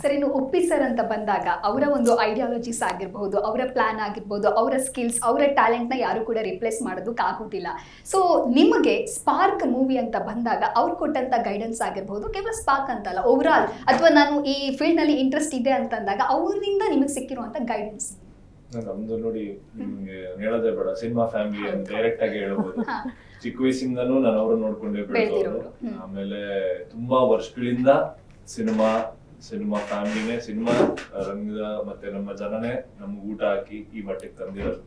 Sir, ಇನ್ನು Uppi sir ಅಂತ ಬಂದಾಗ ಅವರ ಒಂದು ಐಡಿಯಾಲಜೀಸ್ ಆಗಿರಬಹುದು, ಅವರ ಪ್ಲಾನ್ ಆಗಿರ್ಬೋದು, ಅವರ ಸ್ಕಿಲ್ಸ್, ಅವರ ಟ್ಯಾಲೆಂಟ್ನ ಯಾರು ಕೂಡ ರಿಪ್ಲೇಸ್ ಮಾಡೋದಕ್ಕಾಗೋದಿಲ್ಲ. ಸೊ ನಿಮಗೆ ಸ್ಪಾರ್ಕ್ ಮೂವಿ ಅಂತ ಬಂದಾಗ ಅವ್ರು ಕೊಟ್ಟಂತ ಗೈಡೆನ್ಸ್ ಆಗಿರ್ಬೋದು, ಕೇವಲ ಸ್ಪಾರ್ಕ್ ಅಂತಲ್ಲ, ಓವರ್ ಆಲ್ ಅಥವಾ ನಾನು ಈ ಫೀಲ್ಡ್ ನಲ್ಲಿ ಇಂಟ್ರೆಸ್ಟ್ ಇದೆ ಅಂತಂದಾಗ ಅವರಿಂದ ನಿಮಗೆ ಸಿಕ್ಕಿರುವಂತ ಗೈಡೆನ್ಸ್. ನಮ್ದು ನೋಡಿ, ನಿಮ್ಗೆ ಹೇಳೋದೇ ಬೇಡ, ಸಿನಿಮಾ ಫ್ಯಾಮಿಲಿ ಅಂತ ಡೈರೆಕ್ಟ್ ಆಗಿ ಹೇಳ್ಬೋದು. ಚಿಕ್ಕ ವಯಸ್ಸಿಂದನೂ ನಾನು ಅವ್ರನ್ನ ನೋಡ್ಕೊಂಡೇ ಬೆಳೆದವರು. ಆಮೇಲೆ ತುಂಬಾ ವರ್ಷಗಳಿಂದ ಸಿನಿಮಾ ಫ್ಯಾಮಿಲಿನೇ, ಸಿನಿಮಾ ರಂಗದ ಮತ್ತೆ ನಮ್ಮ ಜನನೇ ನಮ್ಗೆ ಊಟ ಹಾಕಿ ಈ ಮಟ್ಟಕ್ಕೆ ತಂದಿರೋದು.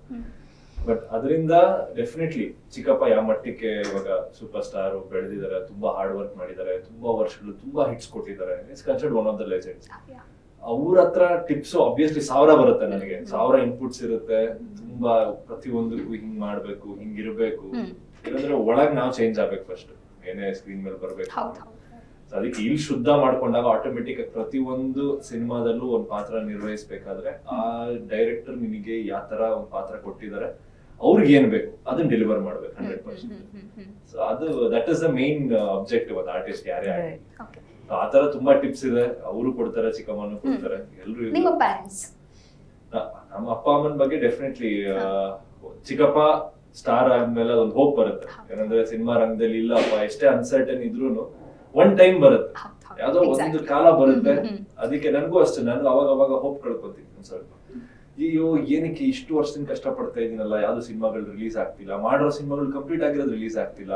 ಬಟ್ ಅದರಿಂದ ಡೆಫಿನೆಟ್ಲಿ ಚಿಕ್ಕಪ್ಪ ಯಾವ ಮಟ್ಟಕ್ಕೆ ಇವಾಗ ಸೂಪರ್ ಸ್ಟಾರ್ ಬೆಳೆದಿದ್ದಾರೆ, ತುಂಬಾ ಹಾರ್ಡ್ ವರ್ಕ್ ಮಾಡಿದ್ದಾರೆ, ತುಂಬಾ ವರ್ಷಗಳು ತುಂಬಾ ಹಿಟ್ಸ್ ಕೊಟ್ಟಿದ್ದಾರೆ. It's considered one of the legends. ಅವ್ರ ಹತ್ರ ಟಿಪ್ಸ್ ಆಬ್ವಿಯಸ್ಲಿ 1000 ಬರುತ್ತೆ, ನನಗೆ 1000 ಇನ್ಪುಟ್ಸ್ ಇರುತ್ತೆ. ತುಂಬಾ ಪ್ರತಿಯೊಂದಕ್ಕೂ ಹಿಂಗ್ ಮಾಡ್ಬೇಕು, ಹಿಂಗಿರ್ಬೇಕು, ಇಲ್ಲಾಂದ್ರೆ ಒಳಗ್ ನಾವು ಚೇಂಜ್ ಆಗ್ಬೇಕು. ಫಸ್ಟ್ ಏನೇ ಸ್ಕ್ರೀನ್ ಮೇಲೆ ಬರ್ಬೇಕು, ಅದಕ್ಕೆ ಇಲ್ಲಿ ಶುದ್ಧ ಮಾಡ್ಕೊಂಡಾಗ ಆಟೋಮೆಟಿಕ್ ಆಗಿ ಪ್ರತಿಯೊಂದು ಸಿನಿಮಾದಲ್ಲೂ ಒಂದು ಪಾತ್ರ ನಿರ್ವಹಿಸ್ಬೇಕಾದ್ರೆ ಆ ಡೈರೆಕ್ಟರ್ ನಿಮಗೆ ಯಾವ ತರ ಒಂದು ಪಾತ್ರ ಕೊಟ್ಟಿದ್ದಾರೆ, ಅವ್ರಿಗೆ ಏನ್ ಬೇಕು ಅದನ್ನ ಡೆಲಿವರ್ ಮಾಡ್ಬೇಕು 100%. ಸೊ ಅದು that is the main objective ಅದು ಆರ್ಟಿಸ್ಟ್ ಯಾರೇ ಆಗಲಿ. ಆ ತರ ತುಂಬಾ ಟಿಪ್ಸ್ ಇದೆ, ಅವರು ಕೊಡ್ತಾರೆ, ಚಿಕ್ಕಮ್ಮನು ಕೊಡ್ತಾರೆ, ಎಲ್ರು. ನಮ್ಮ ಅಪ್ಪ ಅಮ್ಮನ ಬಗ್ಗೆ ಡೆಫಿನೆಟ್ಲಿ ಚಿಕ್ಕಪ್ಪ ಸ್ಟಾರ್ ಆದ್ಮೇಲೆ ಒಂದು ಹೋಪ್ ಬರುತ್ತೆ. ಏನಂದ್ರೆ ಸಿನಿಮಾ ರಂಗದಲ್ಲಿ ಇಲ್ಲಪ್ಪ, ಎಷ್ಟೇ ಅನ್ಸರ್ಟನ್ ಇದ್ರೂನು ಒಂದ್ ಟೈಮ್ ಬರುತ್ತೆ, ಯಾವ್ದೋ ಒಂದು ಕಾಲ ಬರುತ್ತೆ. ಅದಕ್ಕೆ ನನ್ಗೂ ಅಷ್ಟೇ, ನಾನು ಅವಾಗ ಹೋಪ್ ಕಳ್ಕೊತೀನಿ ಒಂದ್ ಸ್ವಲ್ಪ. ಅಯ್ಯೋ ಏನಕ್ಕೆ ಇಷ್ಟು ವರ್ಷದಿಂದ ಕಷ್ಟ ಪಡ್ತಾ ಇದೀನಲ್ಲ, ಯಾವ್ದು ಸಿನಿಮಾಗಳು ರಿಲೀಸ್ ಆಗ್ತಿಲ್ಲ, ಮಾಡಿರೋ ಸಿನಿಮಾಗಳು ಕಂಪ್ಲೀಟ್ ಆಗಿರೋದು ರಿಲೀಸ್ ಆಗ್ತಿಲ್ಲ.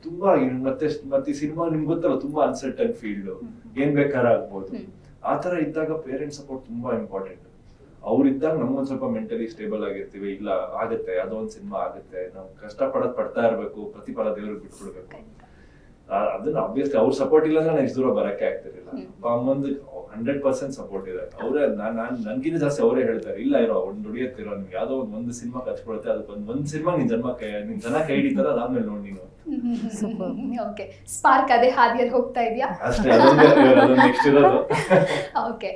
ತುಂಬಾ ಮತ್ತೆ ಸಿನಿಮಾ ನಿಮ್ಗೆ ಗೊತ್ತಲ್ಲ, ತುಂಬಾ ಅನ್ಸರ್ಟನ್ ಫೀಲ್ಡ್, ಏನ್ ಬೇಕಾದ್ರೆ ಆಗ್ಬೋದು. ಆತರ ಇದ್ದಾಗ ಪೇರೆಂಟ್ಸ್ ಸಪೋರ್ಟ್ ತುಂಬಾ ಇಂಪಾರ್ಟೆಂಟ್. ಅವ್ರಿದ್ದಾಗ ನಮ್ಗೊಂದ್ ಸ್ವಲ್ಪ ಮೆಂಟಲಿ ಸ್ಟೇಬಲ್ ಆಗಿರ್ತೀವಿ. ಇಲ್ಲ ಆಗುತ್ತೆ, ಯಾವ್ದೋ ಒಂದ್ ಸಿನಿಮಾ ಆಗುತ್ತೆ, ನಾವು ಕಷ್ಟ ಪಡ್ತಾ ಇರ್ಬೇಕು, ಪ್ರತಿಫಲ ದೇವ್ರಿಗೆ ಬಿಟ್ಬಿಡ್ಬೇಕು. ಅದನ್ನ ಆಬ್ವಿಯಸ್ಲಿ ಅವ್ರ ಸಪೋರ್ಟ್ ಇಲ್ಲ ಅಂದ್ರೆ ನಾನು ಇಷ್ಟು ದೂರ ಬರಕ್ಕೆ ಆಗ್ತಿರ್ಲಿಲ್ಲ. ಅಪ್ಪ ಅಮ್ಮಂದು 100% ಸಪೋರ್ಟ್ ಇದೆ. ಅವರೇ ನನ್ಗಿಂತ ಜಾಸ್ತಿ ಅವರೇ ಹೇಳ್ತಾರೆ, ಇಲ್ಲ ಇರೋ ಒಂದ್ ದುಡಿಯತ್ತಿರೋ, ನಿಮ್ಗೆ ಯಾವ್ದೋ ಒಂದು ಸಿನಿಮಾ ಕಚ್ಕೊಳುತ್ತೆ, ಅದಕ್ಕೆ ಒಂದ್ ಸಿನಿಮಾ ನಿನ್ ಜನ ಕೈ ಹಿಡಿತಾರ, ಅದಾದ್ಮೇಲೆ ನೋಡಿ ನೀನು. ಓಕೆ, ಸ್ಪಾರ್ಕ್ ಅದೇ ಹಾದಿಯಲ್ಲಿ ಹೋಗ್ತಾ ಇದೆಯಾ? ಅಷ್ಟೇ, ಅದೊಂದು ನೆಕ್ಸ್ಟ್ ಇರೋದು. ಓಕೆ